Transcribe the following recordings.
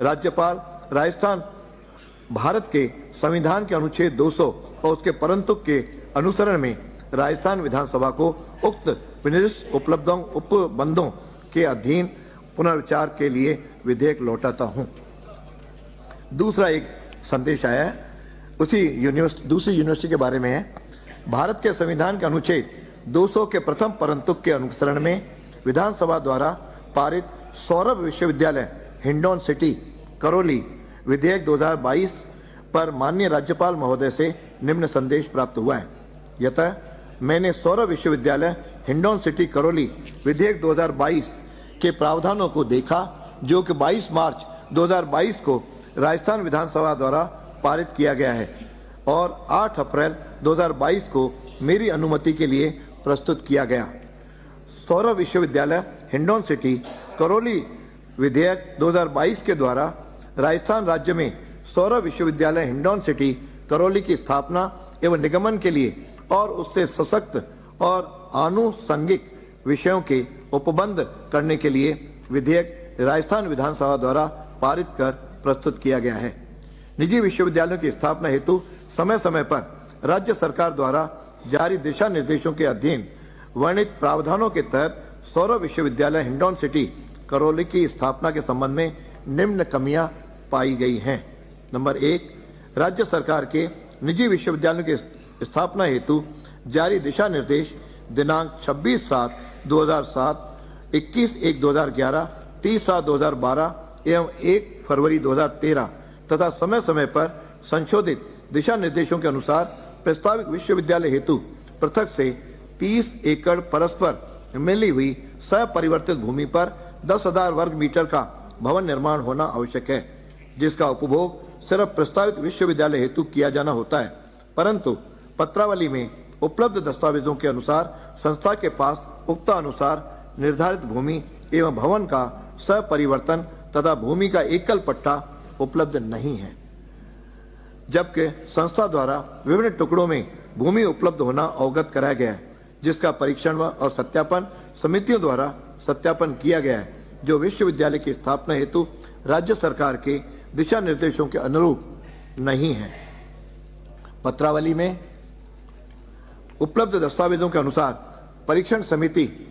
राज्यपाल राजस्थान भारत के संविधान के अनुच्छेद 200 और उसके परंतुक के अनुसरण में राजस्थान विधानसभा को उक्त विनिर्दिष्ट उपबंधों के अधीन पुनर्विचार के लिए विधेयक लौटाता हूं। दूसरा एक संदेश आया है, दूसरी यूनिवर्सिटी के बारे में है। भारत के संविधान के अनुच्छेद 200 के प्रथम परंतुक के अनुसरण में विधानसभा द्वारा पारित सौरभ विश्वविद्यालय हिंडौन सिटी करौली विधेयक 2022 पर माननीय राज्यपाल महोदय से निम्न संदेश प्राप्त हुआ है। यतः मैंने सौरभ विश्वविद्यालय हिंडौन सिटी करौली विधेयक 2022 के प्रावधानों को देखा, जो कि 22 मार्च 2022 को राजस्थान विधानसभा द्वारा पारित किया गया है और 8 अप्रैल 2022 को मेरी अनुमति के लिए प्रस्तुत किया गया। सौरभ विश्वविद्यालय हिंडौन सिटी करौली विधेयक 2022 के द्वारा राजस्थान राज्य में सौरभ विश्वविद्यालय हिंडौन सिटी करौली की स्थापना एवं निगमन के लिए और उससे सशक्त और आनुषंगिक विषयों के उपबंध करने के लिए विधेयक राजस्थान विधानसभा द्वारा पारित कर प्रस्तुत किया गया है। निजी विश्वविद्यालयों की स्थापना हेतु समय समय पर राज्य सरकार द्वारा जारी दिशा निर्देशों के अधीन वर्णित प्रावधानों के तहत सौरभ विश्वविद्यालय हिंडौन सिटी करौली की स्थापना के संबंध में निम्न कमियां पाई गई हैं। नंबर 1, राज्य सरकार के निजी विश्वविद्यालयों की स्थापना हेतु जारी दिशा निर्देश दिनांक 26/7/2007, 21/1/2011, 30/7/2012 एवं 1 फरवरी 2013 तथा समय समय पर संशोधित दिशा निर्देशों के अनुसार प्रस्तावित विश्वविद्यालय हेतु पृथक से 30 एकड़ परस्पर मिली हुई सपरिवर्तित भूमि पर 10,000 वर्ग मीटर का भवन निर्माण होना आवश्यक है, जिसका उपभोग सिर्फ प्रस्तावित विश्वविद्यालय हेतु किया जाना होता है। परंतु पत्रावली में उपलब्ध दस्तावेजों के अनुसार संस्था के पास उक्त अनुसार निर्धारित भूमि एवं भवन का सपरिवर्तन तथा भूमि का एकल पट्टा उपलब्ध नहीं है, जबकि संस्था द्वारा विभिन्न टुकड़ों में भूमि उपलब्ध होना अवगत कराया गया है, जिसका परीक्षण और सत्यापन समितियों द्वारा सत्यापन किया गया है, जो विश्वविद्यालय की स्थापना हेतु राज्य सरकार के दिशा निर्देशों के अनुरूप नहीं है। पत्रावली में उपलब्ध दस्तावेजों के अनुसार परीक्षण समिति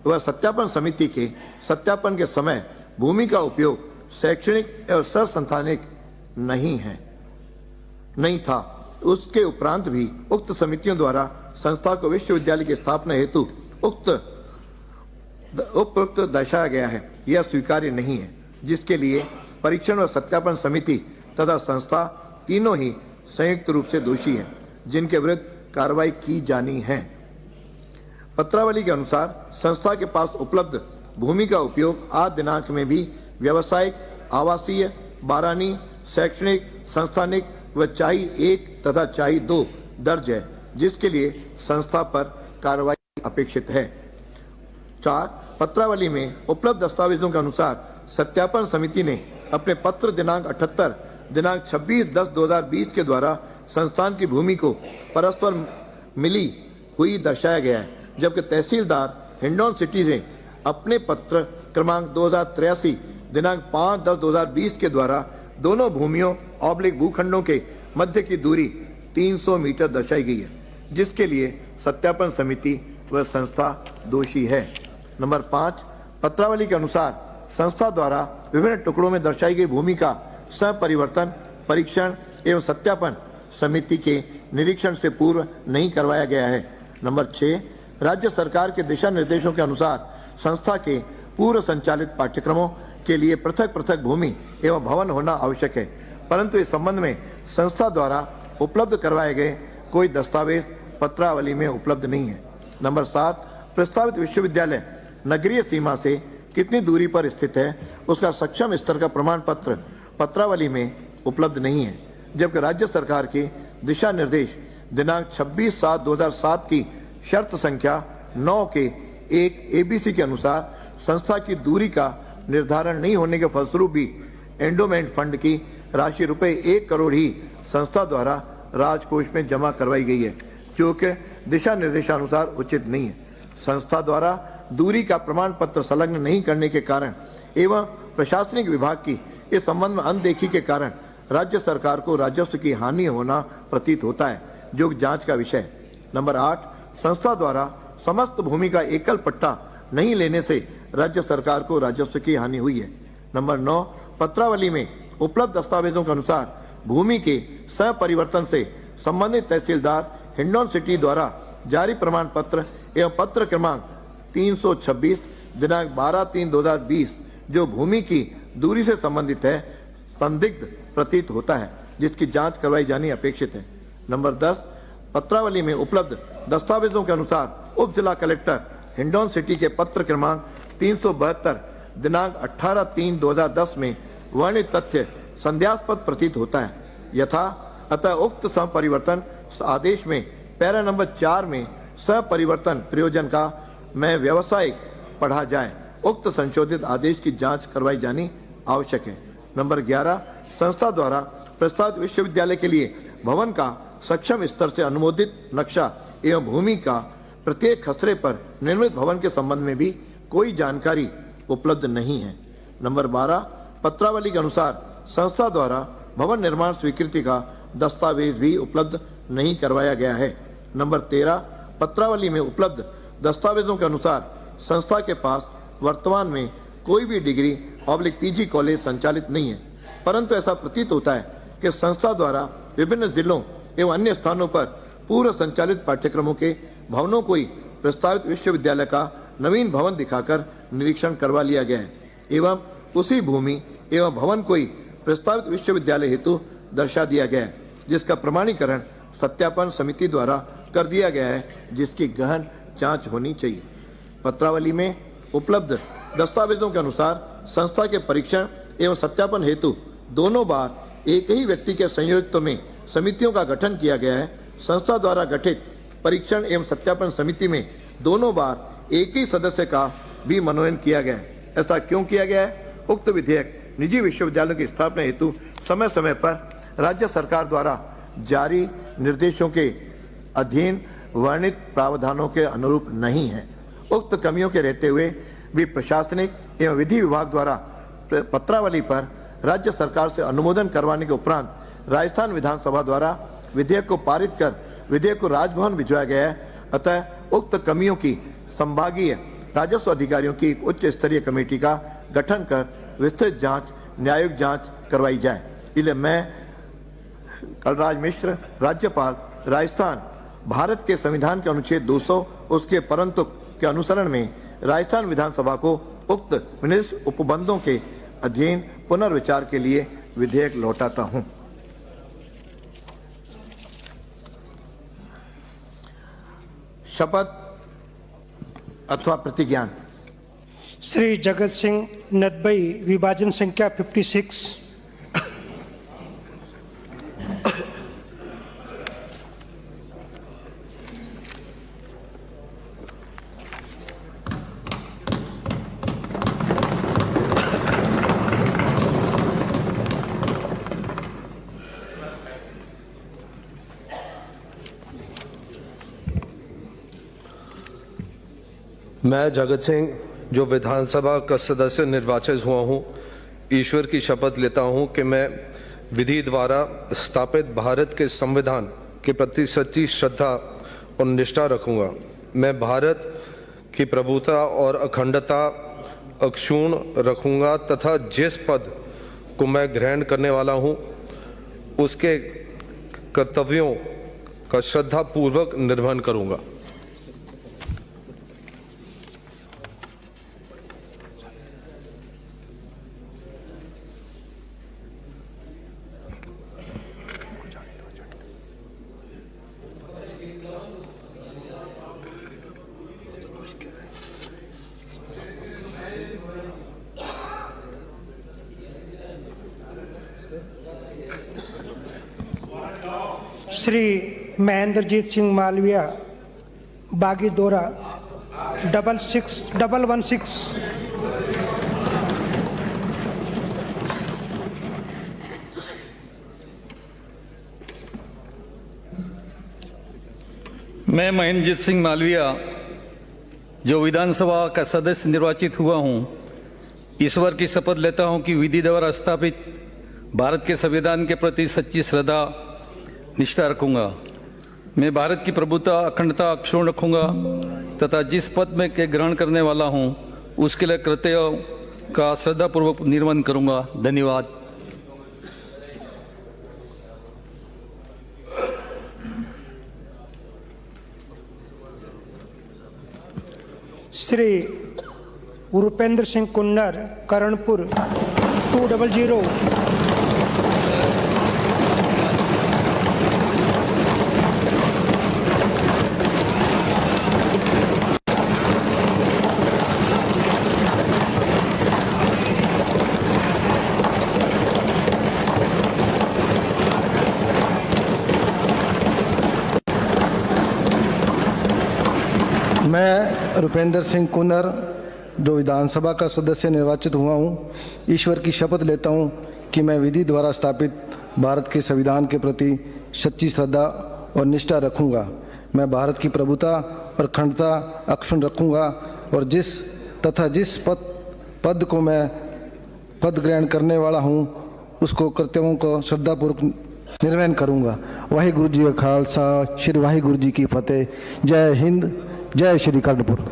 व सत्यापन समिति के सत्यापन के समय भूमि का उपयोग शैक्षणिक एवं संस्थानिक नहीं था। उसके उपरांत भी उक्त समितियों द्वारा संस्था को विश्वविद्यालय की स्थापना हेतु उपयुक्त दर्शाया गया है, यह स्वीकार्य नहीं है, जिसके लिए परीक्षण और सत्यापन समिति तथा संस्था तीनों ही संयुक्त रूप से दोषी हैं, जिनके विरुद्ध कार्रवाई की जानी है। पत्रावली के अनुसार संस्था के पास उपलब्ध भूमि का उपयोग आज दिनांक में भी व्यावसायिक, आवासीय, बारानी, शैक्षणिक, संस्थानिक व चाही 1 तथा चाही 2 दर्ज है, जिसके लिए संस्था पर कार्रवाई अपेक्षित है। 4, पत्रावली में उपलब्ध दस्तावेजों के अनुसार सत्यापन समिति ने अपने पत्र दिनांक 78 दिनांक 26/10/2020 के द्वारा संस्थान की भूमि को परस्पर मिली हुई दर्शाया गया है, जबकि तहसीलदार हिंडौन सिटी ने अपने पत्र क्रमांक 2083 दिनांक 5/10/2020 के द्वारा दोनों भूमियों भूखंडों के मध्य की दूरी 300 मीटर दर्शाई गई है, जिसके लिए सत्यापन समिति व संस्था दोषी है। नंबर 5, पत्रावली के अनुसार संस्था द्वारा विभिन्न टुकड़ों में दर्शाई गई भूमि का सपरिवर्तन परीक्षण एवं सत्यापन समिति के निरीक्षण से पूर्व नहीं करवाया गया है। नंबर 6, राज्य सरकार के दिशा निर्देशों के अनुसार संस्था के पूर्व संचालित पाठ्यक्रमों के लिए पृथक पृथक भूमि एवं भवन होना आवश्यक है, परंतु इस संबंध में संस्था द्वारा उपलब्ध करवाए गए कोई दस्तावेज पत्रावली में उपलब्ध नहीं है। नंबर 7, प्रस्तावित विश्वविद्यालय नगरीय सीमा से कितनी दूरी पर स्थित है, उसका सक्षम स्तर का प्रमाण पत्र पत्रावली में उपलब्ध नहीं है, जबकि राज्य सरकार के दिशा निर्देश दिनांक 26/7/2007 की शर्त संख्या 9 के 1 ABC के अनुसार संस्था की दूरी का निर्धारण नहीं होने के फलस्वरूप भी एंडोमेंट फंड की राशि ₹1 करोड़ ही संस्था द्वारा राजकोष में जमा करवाई गई है, जो कि दिशा निर्देशानुसार उचित नहीं है। संस्था द्वारा दूरी का प्रमाण पत्र संलग्न नहीं करने के कारण एवं प्रशासनिक विभाग की इस संबंध में अनदेखी के कारण राज्य सरकार को राजस्व की हानि होना प्रतीत होता है, जो जांच का विषय है। नंबर 8, संस्था द्वारा समस्त भूमि का एकल पट्टा नहीं लेने से राज्य सरकार को राजस्व की हानि हुई है। नंबर 9, पत्रावली में उपलब्ध दस्तावेजों के अनुसार भूमि के सह परिवर्तन से संबंधित तहसीलदार हिंडौन सिटी द्वारा जारी प्रमाण पत्र एवं पत्र क्रमांक 326 दिनांक 12/3/2020 जो भूमि की दूरी से संबंधित है, संदिग्ध प्रतीत होता है, जिसकी जांच करवाई जानी अपेक्षित है। नंबर 10, पत्रावली में उपलब्ध दस्तावेजों के अनुसार उप जिला कलेक्टर हिंडौन सिटी के पत्र क्रमांक 372 दिनांक 18/3/2010 में वर्णित तथ्य संदेहास्पद प्रतीत होता है यथा अतः उक्त सह परिवर्तन आदेश में पैरा नंबर 4 में सह परिवर्तन प्रयोजन का में व्यवसायिक पढ़ा जाए। उक्त संशोधित आदेश की जांच करवाई जानी आवश्यक है। नंबर 11, संस्था द्वारा प्रस्तावित विश्वविद्यालय के लिए भवन का सक्षम स्तर से अनुमोदित नक्शा एवं भूमि का प्रत्येक खसरे पर निर्मित भवन के संबंध में भी कोई जानकारी उपलब्ध नहीं है। नंबर 12, पत्रावली के अनुसार संस्था द्वारा भवन निर्माण स्वीकृति का दस्तावेज भी उपलब्ध नहीं करवाया गया है। नंबर 13, पत्रावली में उपलब्ध दस्तावेजों के अनुसार संस्था के पास वर्तमान में कोई भी डिग्री पीजी कॉलेज संचालित नहीं है, परंतु ऐसा प्रतीत होता है कि संस्था द्वारा विभिन्न जिलों एवं अन्य स्थानों पर पूर्व संचालित पाठ्यक्रमों के भवनों को ही प्रस्तावित विश्वविद्यालय का नवीन भवन दिखाकर निरीक्षण करवा लिया गया है एवं उसी भूमि एवं भवन को ही प्रस्तावित विश्वविद्यालय हेतु दर्शा दिया गया है, जिसका प्रमाणीकरण सत्यापन समिति द्वारा कर दिया गया है, जिसकी गहन जांच होनी चाहिए। पत्रावली में उपलब्ध दस्तावेजों के अनुसार संस्था के परीक्षण एवं सत्यापन हेतु दोनों बार एक ही व्यक्ति के संयोजकत्व में समितियों का गठन किया गया है। संस्था द्वारा गठित परीक्षण एवं सत्यापन समिति में दोनों बार एक ही सदस्य का भी मनोनयन किया गया है। ऐसा क्यों किया गया है? उक्त विधेयक निजी विश्वविद्यालयों की स्थापना हेतु समय समय पर राज्य सरकार द्वारा जारी निर्देशों के अधीन वर्णित प्रावधानों के अनुरूप नहीं है। उक्त कमियों के रहते हुए भी प्रशासनिक एवं विधि विभाग द्वारा पत्रावली पर राज्य सरकार से अनुमोदन करवाने के उपरांत राजस्थान विधानसभा द्वारा विधेयक को पारित कर विधेयक को राजभवन भिजवाया गया है। अतः उक्त कमियों की संभागीय राजस्व अधिकारियों की एक उच्च स्तरीय कमेटी का गठन कर विस्तृत जांच, न्यायिक जांच करवाई जाए। इसलिए मैं कलराज मिश्र, राज्यपाल राजस्थान, भारत के संविधान के अनुच्छेद 200 उसके परंतुक के अनुसरण में राजस्थान विधानसभा को उक्त विनिर्दिष्ट उपबंधों के अधीन पुनर्विचार के लिए विधेयक लौटाता हूं। शपथ अथवा प्रतिज्ञान। श्री जगत सिंह नदबई, विभाजन संख्या 56। मैं जगत सिंह, जो विधानसभा का सदस्य निर्वाचित हुआ हूँ, ईश्वर की शपथ लेता हूँ कि मैं विधि द्वारा स्थापित भारत के संविधान के प्रति सच्ची श्रद्धा और निष्ठा रखूँगा। मैं भारत की प्रभुता और अखंडता अक्षुण्ण रखूँगा तथा जिस पद को मैं ग्रहण करने वाला हूँ उसके कर्तव्यों का श्रद्धापूर्वक निर्वहन करूँगा। श्री महेंद्रजीत सिंह मालविया, बागीदोरा 66116। मैं महेंद्रजीत सिंह मालविया, जो विधानसभा का सदस्य निर्वाचित हुआ हूं, ईश्वर की शपथ लेता हूं कि विधि द्वारा स्थापित भारत के संविधान के प्रति सच्ची श्रद्धा निष्ठा रखूंगा। मैं भारत की प्रभुता अखंडता अक्षुण्ण रखूंगा तथा जिस पद में के ग्रहण करने वाला हूं उसके लिए कर्तव्यों का श्रद्धापूर्वक निर्वहन करूंगा। धन्यवाद। श्री रूपेंद्र सिंह कुन्नर, करणपुर 200। मैं रूपेंद्र सिंह कुन्नर जो विधानसभा का सदस्य निर्वाचित हुआ हूँ, ईश्वर की शपथ लेता हूँ कि मैं विधि द्वारा स्थापित भारत के संविधान के प्रति सच्ची श्रद्धा और निष्ठा रखूँगा। मैं भारत की प्रभुता और अखंडता अक्षुण्ण रखूँगा और जिस पद को मैं पद ग्रहण करने वाला हूँ उसको कर्तव्यों को श्रद्धापूर्वक निर्वहन करूँगा। वाहिगुरु जी का खालसा, श्री वाहिगुरु जी की फतेह। जय हिंद, जय श्री कर्णपुर।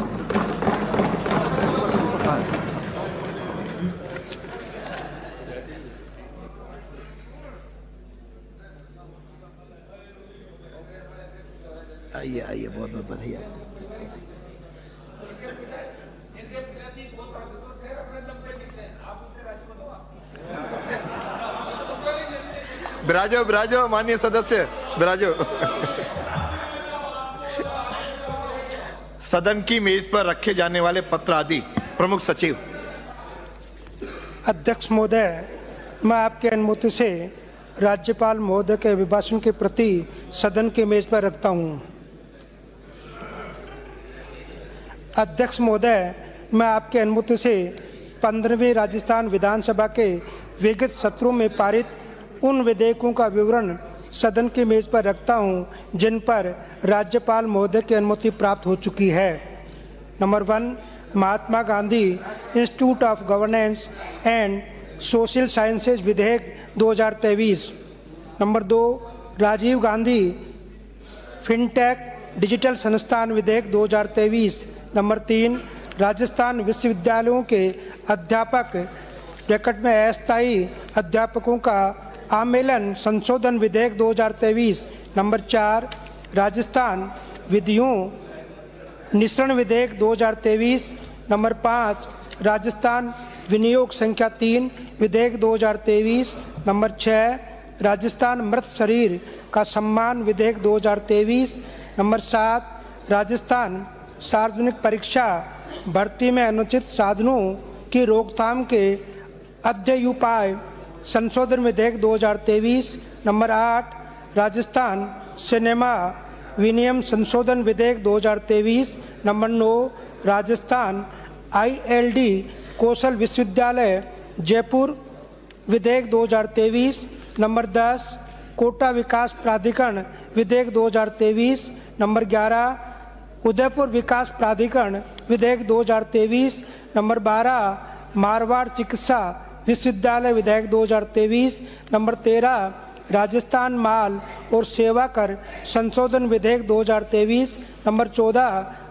आइए आइए, बहुत बहुत बधाई। विराजो विराजो, माननीय सदस्य विराजो। सदन की मेज पर रखे जाने वाले पत्र आदि प्रमुख सचिव। अध्यक्ष महोदय, मैं आपके अनुमति से राज्यपाल महोदय के अभिभाषण के प्रति सदन के मेज पर रखता हूं। अध्यक्ष महोदय, मैं आपके अनुमति से 15वीं राजस्थान विधानसभा के विगत सत्रों में पारित उन विधेयकों का विवरण सदन के मेज पर रखता हूं जिन पर राज्यपाल महोदय की अनुमति प्राप्त हो चुकी है। Number 1, Mahatma Gandhi institute of governance and social sciences विधेयक 2023। Number 2, Rajiv Gandhi fintech digital संस्थान विधेयक 2023। नंबर 3, राजस्थान विश्वविद्यालयों के अध्यापक ब्रैकेट में अस्थायी अध्यापकों का आमेलन संशोधन विधेयक 2023। नंबर 4, राजस्थान विधियों निश्रण विधेयक 2023। नंबर 5, राजस्थान विनियोग संख्या 3 विधेयक 2023। नंबर 6, राजस्थान मृत शरीर का सम्मान विधेयक 2023। नंबर 7, राजस्थान सार्वजनिक परीक्षा भर्ती में अनुचित साधनों की रोकथाम के अध्ययुपाय संशोधन विधेयक 2023। नंबर 8, राजस्थान सिनेमा विनियम संशोधन विधेयक 2023। नंबर 9, राजस्थान ILD कौशल विश्वविद्यालय जयपुर विधेयक 2023। नंबर 10, कोटा विकास प्राधिकरण विधेयक 2023। नंबर 11, उदयपुर विकास प्राधिकरण विधेयक 2023। नंबर 12, मारवाड़ चिकित्सा विश्वविद्यालय विधेयक 2023। नंबर 13, राजस्थान माल और सेवा कर संशोधन विधेयक 2023। नंबर 14,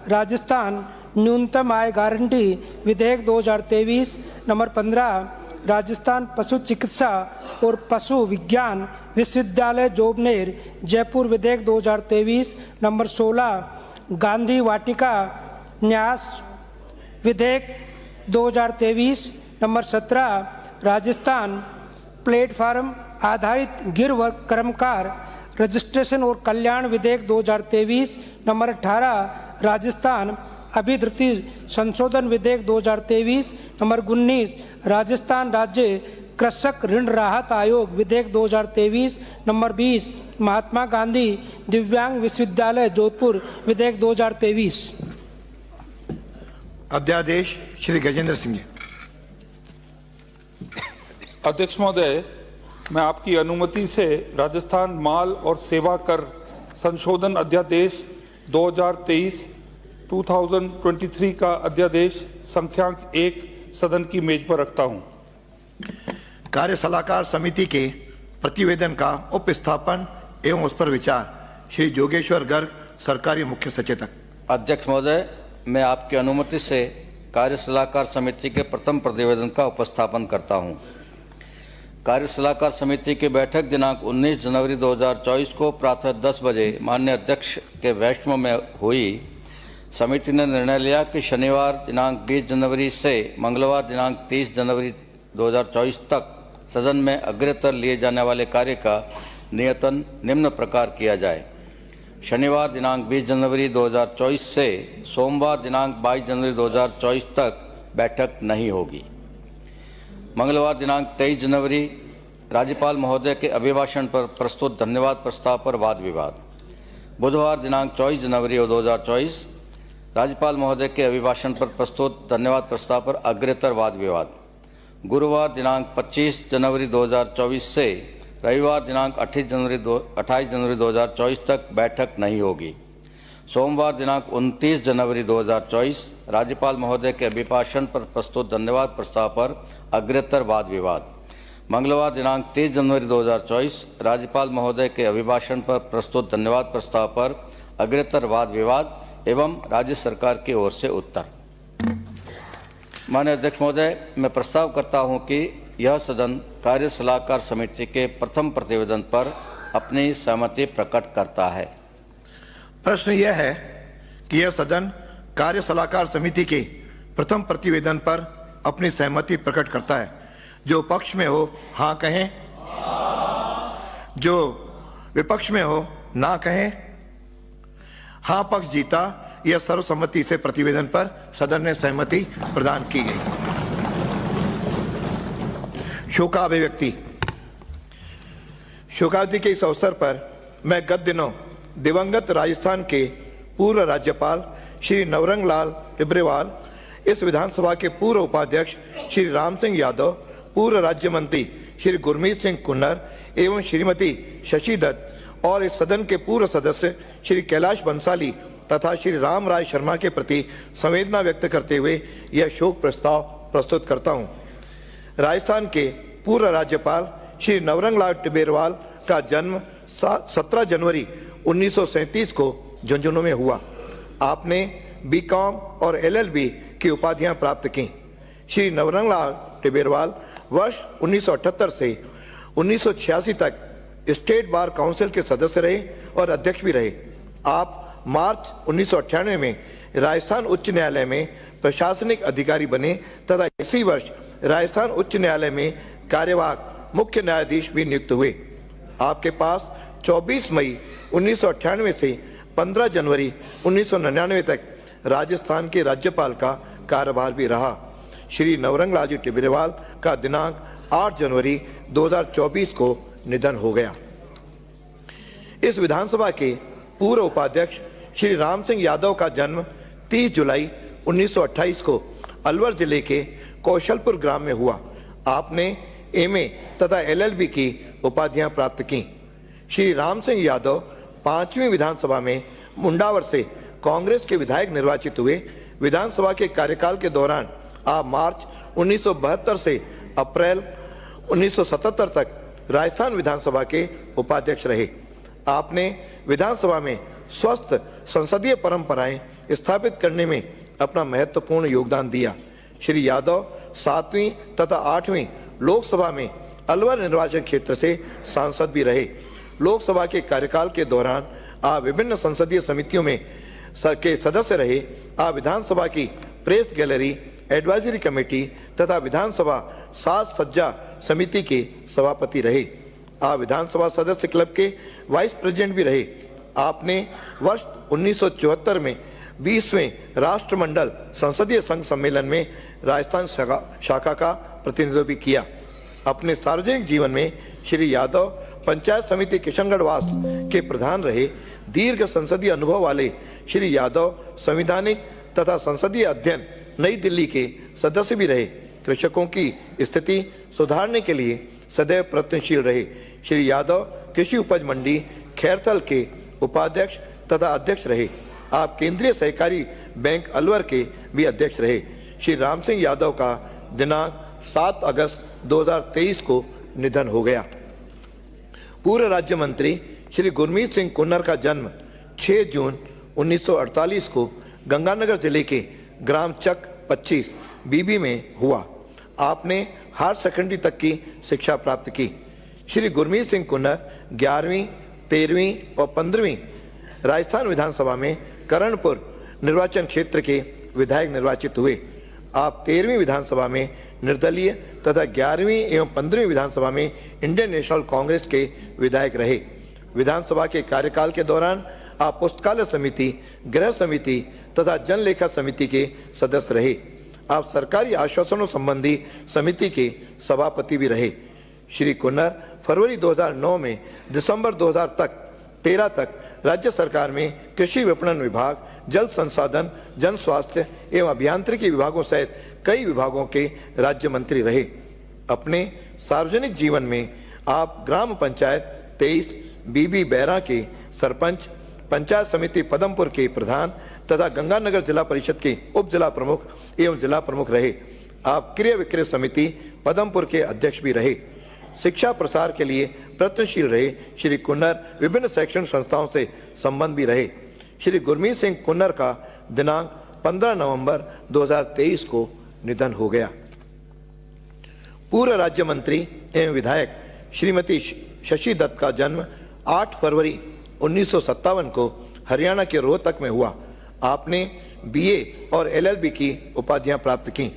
राजस्थान न्यूनतम आय गारंटी विधेयक 2023। नंबर 15, राजस्थान पशु चिकित्सा और पशु विज्ञान विश्वविद्यालय जोबनेर जयपुर विधेयक 2023। नंबर 16, गांधी वाटिका न्यास विधेयक 2023। नंबर 17, राजस्थान प्लेटफार्म आधारित गिरवर्ग कर्मकार रजिस्ट्रेशन और कल्याण विधेयक 2023। नंबर 18, राजस्थान अभिधृति संशोधन विधेयक 2023। नंबर 19, राजस्थान राज्य कृषक ऋण राहत आयोग विधेयक 2023। नंबर 20, महात्मा गांधी दिव्यांग विश्वविद्यालय जोधपुर विधेयक 2023। अध्यादेश श्री गजेंद्र सिंह जी। अध्यक्ष महोदय, मैं आपकी अनुमति से राजस्थान माल और सेवा कर संशोधन अध्यादेश 2023 का अध्यादेश संख्यांक 1 सदन की मेज पर रखता हूं। कार्य सलाहकार समिति के प्रतिवेदन का उपस्थापन एवं उस पर विचार श्री जोगेश्वर गर्ग, सरकारी मुख्य सचेतक। अध्यक्ष महोदय, मैं आपकी अनुमति से कार्य सलाहकार समिति के प्रथम प्रतिवेदन का उपस्थापन करता हूं। कार्य सलाहकार समिति की बैठक दिनांक 19 जनवरी 2024 को प्रातः 10 बजे माननीय अध्यक्ष के वैष्णव में हुई। समिति ने निर्णय लिया कि शनिवार दिनांक 20 जनवरी से मंगलवार दिनांक 30 जनवरी 2024 तक सदन में अग्रतर लिए जाने वाले कार्य का नियतन निम्न प्रकार किया जाए। शनिवार दिनांक 20 जनवरी 2024 से सोमवार दिनांक 22 जनवरी 2024 तक बैठक नहीं होगी। मंगलवार दिनांक 23 जनवरी राज्यपाल महोदय के अभिभाषण पर प्रस्तुत धन्यवाद प्रस्ताव पर वाद विवाद। बुधवार दिनांक 24 जनवरी 2024 राज्यपाल महोदय के अभिभाषण पर प्रस्तुत धन्यवाद प्रस्ताव पर अग्रतर वाद विवाद। गुरुवार दिनांक 25 जनवरी 2024 से रविवार दिनांक 28 जनवरी 2024 तक बैठक नहीं होगी। सोमवार दिनांक 29 जनवरी 2024 राज्यपाल महोदय के अभिभाषण पर प्रस्तुत धन्यवाद प्रस्ताव पर अग्रतर वाद विवाद। मंगलवार दिनांक 30 जनवरी 2024 राज्यपाल महोदय के अभिभाषण पर प्रस्तुत धन्यवाद प्रस्ताव पर अग्रतर वाद विवाद एवं राज्य सरकार की ओर से उत्तर। माननीय अध्यक्ष महोदय, मैं प्रस्ताव करता हूं कि यह सदन कार्य सलाहकार समिति के प्रथम प्रतिवेदन पर अपनी सहमति प्रकट करता है। प्रश्न यह है कि यह सदन कार्य सलाहकार समिति के प्रथम प्रतिवेदन पर अपनी सहमति प्रकट करता है। जो पक्ष में हो हाँ कहें, जो विपक्ष में हो ना कहें। हाँ पक्ष जीता। यह सर्वसम्मति से प्रतिवेदन पर सदन ने सहमति प्रदान की गई। शोकाभिव्यक्ति। शोकावधि के इस अवसर पर मैं गत दिनों दिवंगत राजस्थान के पूर्व राज्यपाल श्री नवरंग लाल टिब्रेवाल, इस विधानसभा के पूर्व उपाध्यक्ष श्री राम सिंह यादव, पूर्व राज्य मंत्री श्री गुरमीत सिंह कुन्नर एवं श्रीमती शशि दत्त और इस सदन के पूर्व सदस्य श्री कैलाश बंसाली तथा श्री राम राय शर्मा के प्रति संवेदना व्यक्त करते हुए यह शोक प्रस्ताव प्रस्तुत करता हूं। राजस्थान के पूर्व राज्यपाल श्री नवरंग लाल टिब्रेवाल का जन्म 17 जनवरी 1937 को झुंझुनू में हुआ। आपने बीकॉम और एलएलबी की उपाधियां प्राप्त की। श्री नवरंग लाल टिब्रेवाल वर्ष 1978 से 1986 तक स्टेट बार काउंसिल के सदस्य रहे और अध्यक्ष भी रहे। आप मार्च 1998 में राजस्थान उच्च न्यायालय में प्रशासनिक अधिकारी बने तथा इसी वर्ष राजस्थान उच्च न्यायालय में कार्यवाहक मुख्य न्यायाधीश भी नियुक्त हुए। आपके पास 24 मई 1998 से 15 जनवरी 1999 तक राजस्थान के राज्यपाल का कार्यभार भी रहा। श्री नवरंग लाल जी टिब्रेवाल का दिनांक 8 जनवरी 2024 को निधन हो गया। इस विधानसभा के पूर्व उपाध्यक्ष श्री राम सिंह यादव का जन्म 30 जुलाई 1928 को अलवर जिले के कौशलपुर ग्राम में हुआ। आपने एमए तथा एलएलबी की उपाधियां प्राप्त की। श्री राम सिंह यादव 5वीं विधानसभा में मुंडावर से कांग्रेस के विधायक निर्वाचित हुए। विधानसभा के कार्यकाल के दौरान आप मार्च 1972 से अप्रैल 1977 तक राजस्थान विधानसभा के उपाध्यक्ष रहे। आपने विधानसभा में स्वस्थ संसदीय परंपराएं स्थापित करने में अपना महत्वपूर्ण योगदान दिया। श्री यादव 7वीं तथा 8वीं लोकसभा में अलवर निर्वाचन क्षेत्र से सांसद भी रहे। लोकसभा के कार्यकाल के दौरान आप विभिन्न संसदीय समितियों में के सदस्य रहे। आप विधानसभा की प्रेस गैलरी, एडवाइजरी कमेटी तथा विधानसभा साज सज्जा समिति के सभापति रहे। आप विधानसभा सदस्य क्लब के वाइस प्रेसिडेंट भी रहे। आपने वर्ष 1974 में 20वें राष्ट्रमंडल संसदीय संघ सम्मेलन में राजस्थान शाखा का प्रतिनिधित्व भी किया। अपने सार्वजनिक जीवन में श्री यादव पंचायत समिति किशनगढ़वास के प्रधान रहे। दीर्घ संसदीय अनुभव वाले श्री यादव संवैधानिक तथा संसदीय अध्ययन नई दिल्ली के सदस्य भी रहे। कृषकों की स्थिति सुधारने के लिए सदैव प्रयत्नशील रहे। श्री यादव कृषि उपज मंडी खैरथल के उपाध्यक्ष तथा अध्यक्ष रहे। आप केंद्रीय सहकारी बैंक अलवर के भी अध्यक्ष रहे। श्री राम सिंह यादव का दिनांक 7 अगस्त 2023 को निधन हो गया। पूर्व राज्य मंत्री श्री गुरमीत सिंह कुन्नर का जन्म 6 जून 1948 को गंगानगर जिले के ग्राम चक 25 बीबी में हुआ। आपने हायर सेकेंडरी तक की शिक्षा प्राप्त की। श्री गुरमीत सिंह कुन्नर 11वीं, 13वीं और 15वीं राजस्थान विधानसभा में करणपुर निर्वाचन क्षेत्र के विधायक निर्वाचित हुए। आप 13वीं विधानसभा में निर्दलीय तथा 11वीं एवं 15वीं विधानसभा में इंडियन नेशनल कांग्रेस के विधायक रहे। विधानसभा के कार्यकाल के दौरान आप पुस्तकालय समिति, गृह समिति तथा जनलेखा समिति के सदस्य रहे। आप सरकारी आश्वासनों संबंधी समिति के सभापति भी रहे। श्री कुन्नर फरवरी 2009 में दिसंबर 2013 तक राज्य सरकार में कृषि विपणन विभाग, जल संसाधन, जन स्वास्थ्य एवं अभियांत्रिकी विभागों सहित कई विभागों के राज्य मंत्री रहे। अपने सार्वजनिक जीवन में आप ग्राम पंचायत 23 बीबी बैरा के सरपंच, पंचायत समिति पदमपुर के प्रधान तथा गंगानगर जिला परिषद के उप जिला प्रमुख एवं जिला प्रमुख रहे। आप क्रय विक्रय समिति पदमपुर के अध्यक्ष भी रहे। शिक्षा प्रसार के लिए प्रयत्नशील रहे श्री कुन्नर विभिन्न शैक्षणिक संस्थाओं से संबंध भी रहे। श्री गुरमीत सिंह कुन्नर का दिनांक 15 नवंबर 2023 को निधन हो गया। पूर्व राज्य मंत्री एवं विधायक श्रीमती शशि दत्त का जन्म 8 फरवरी 1957 को हरियाणा के रोहतक में हुआ। आपने बीए और एलएलबी की उपाधियां प्राप्त की।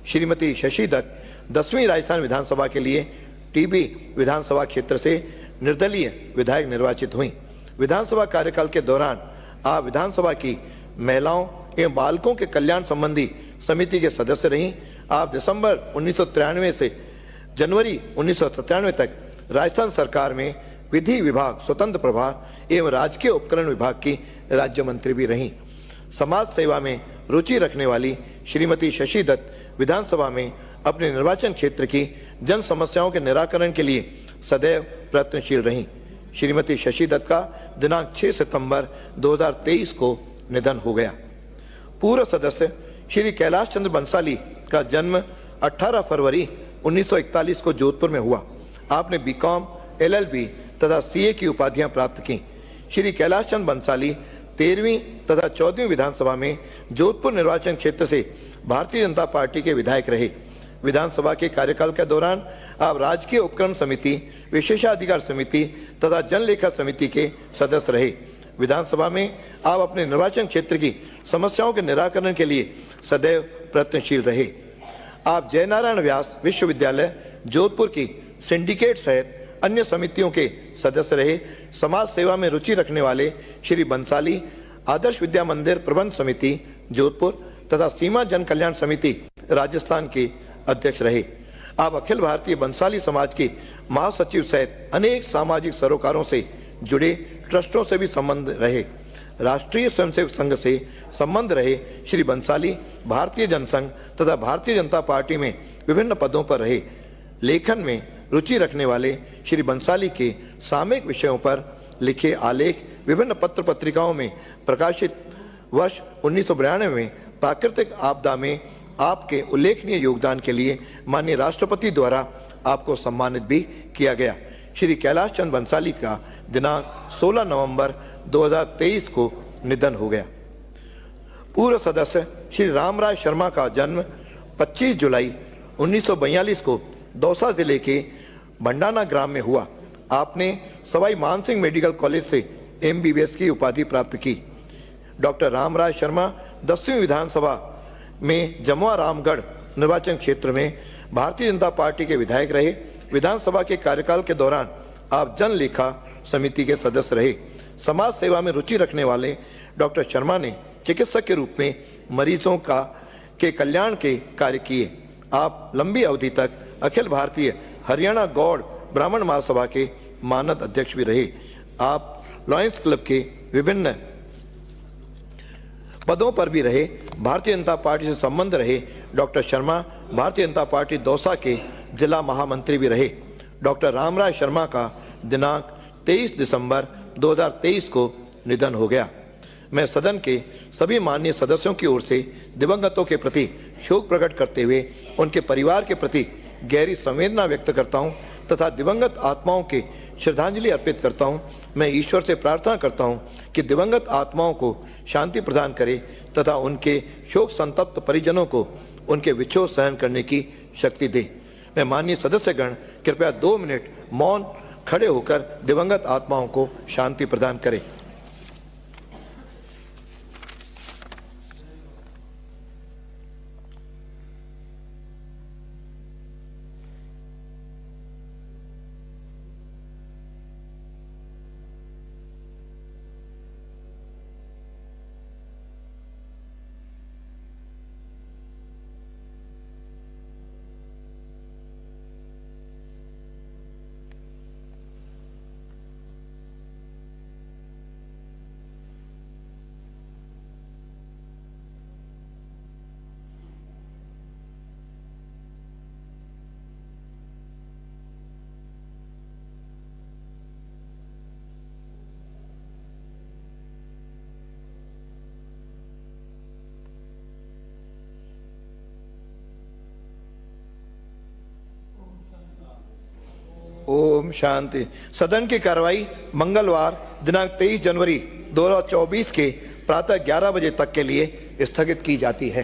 श्रीमती शशि दत्त 10वीं राजस्थान विधानसभा के लिए टीबी विधानसभा क्षेत्र से निर्दलीय विधायक निर्वाचित हुई। विधानसभा कार्यकाल के दौरान आप विधानसभा की महिलाओं एवं बालकों के कल्याण संबंधी समिति के सदस्य रहीं। आप दिसंबर 1993 से जनवरी 1997 तक राजस्थान सरकार में विधि विभाग स्वतंत्र प्रभार एवं राजकीय उपकरण विभाग की राज्य मंत्री भी रहीं। समाज सेवा में रुचि रखने वाली श्रीमती शशि दत्त विधानसभा में अपने निर्वाचन क्षेत्र की जन समस्याओं के निराकरण के लिए सदैव प्रयत्नशील रहीं। श्रीमती शशि दत्त का दिनांक 6 सितंबर 2023 को निधन हो गया। पूर्व सदस्य श्री कैलाश चंद्र बंसाली का जन्म 18 फरवरी 1941 को जोधपुर में हुआ। आपने बीकॉम, एलएलबी तथा सीए की उपाधियां प्राप्त की। श्री कैलाश चंद्र बंसाली 13वीं तथा 14वीं विधानसभा में जोधपुर निर्वाचन क्षेत्र से भारतीय जनता पार्टी के विधायक रहे। विधानसभा के कार्यकाल के दौरान आप राजकीय उपक्रम समिति, विशेषाधिकार समिति तथा जनलेखा समिति के सदस्य रहे। विधानसभा में आप अपने निर्वाचन क्षेत्र की समस्याओं के निराकरण के लिए सदैव प्रयत्नशील रहे। आप जयनारायण व्यास विश्वविद्यालय जोधपुर की सिंडिकेट सहित अन्य समितियों के सदस्य रहे। समाज सेवा में रुचि रखने वाले श्री बंसाली आदर्श विद्या मंदिर प्रबंध समिति जोधपुर तथा सीमा जन कल्याण समिति राजस्थान के अध्यक्ष रहे। आप अखिल भारतीय बंसाली समाज के महासचिव सहित अनेक सामाजिक सरोकारों से जुड़े ट्रस्टों से भी संबंध रहे। राष्ट्रीय स्वयंसेवक संघ से संबंध रहे श्री बंसाली भारतीय जनसंघ तथा भारतीय जनता पार्टी में विभिन्न पदों पर रहे। लेखन में रुचि रखने वाले श्री बंसाली के सामयिक विषयों पर लिखे आलेख विभिन्न पत्र पत्रिकाओं में प्रकाशित। वर्ष 1992 में प्राकृतिक आपदा में आपके उल्लेखनीय योगदान के लिए माननीय राष्ट्रपति द्वारा आपको सम्मानित भी किया गया। श्री कैलाश चंद्र बंसाली का दिनांक 16 नवंबर 2023 को निधन हो गया। पूर्व सदस्य श्री रामराय शर्मा का जन्म 25 जुलाई 1942 को दौसा जिले के भंडाना ग्राम में हुआ। आपने सवाई मानसिंह मेडिकल कॉलेज से एमबीबीएस की उपाधि प्राप्त की। डॉक्टर रामराय शर्मा 10वीं विधानसभा में जमुआ रामगढ़ निर्वाचन क्षेत्र में भारतीय जनता पार्टी के विधायक रहे। विधानसभा के कार्यकाल के दौरान आप जनलेखा समिति के सदस्य रहे। समाज सेवा में रुचि रखने वाले डॉक्टर शर्मा ने चिकित्सक के रूप में मरीजों के कल्याण के कार्य किए। आप लंबी अवधि तक अखिल भारतीय हरियाणा गौड़ ब्राह्मण महासभा के मानद अध्यक्ष भी रहे। आप लॉयंस क्लब के विभिन्न पदों पर भी रहे। भारतीय जनता पार्टी से संबंध रहे डॉक्टर शर्मा भारतीय जनता पार्टी दौसा के जिला महामंत्री भी रहे। डॉक्टर रामराय शर्मा का दिनांक 23 दिसंबर 2023 को निधन हो गया। मैं सदन के सभी माननीय सदस्यों की ओर से दिवंगतों के प्रति शोक प्रकट करते हुए उनके परिवार के प्रति गहरी संवेदना व्यक्त करता हूं तथा दिवंगत आत्माओं के श्रद्धांजलि अर्पित करता हूं। मैं ईश्वर से प्रार्थना करता हूं कि दिवंगत आत्माओं को शांति प्रदान करे तथा उनके शोक संतप्त परिजनों को उनके विक्षोभ सहन करने की शक्ति दे। मैं माननीय सदस्यगण कृपया 2 मिनट मौन खड़े होकर दिवंगत आत्माओं को शांति प्रदान करें। ओम शांति। सदन की कार्रवाई मंगलवार दिनांक 23 जनवरी 2024 के प्रातः 11 बजे तक के लिए स्थगित की जाती है।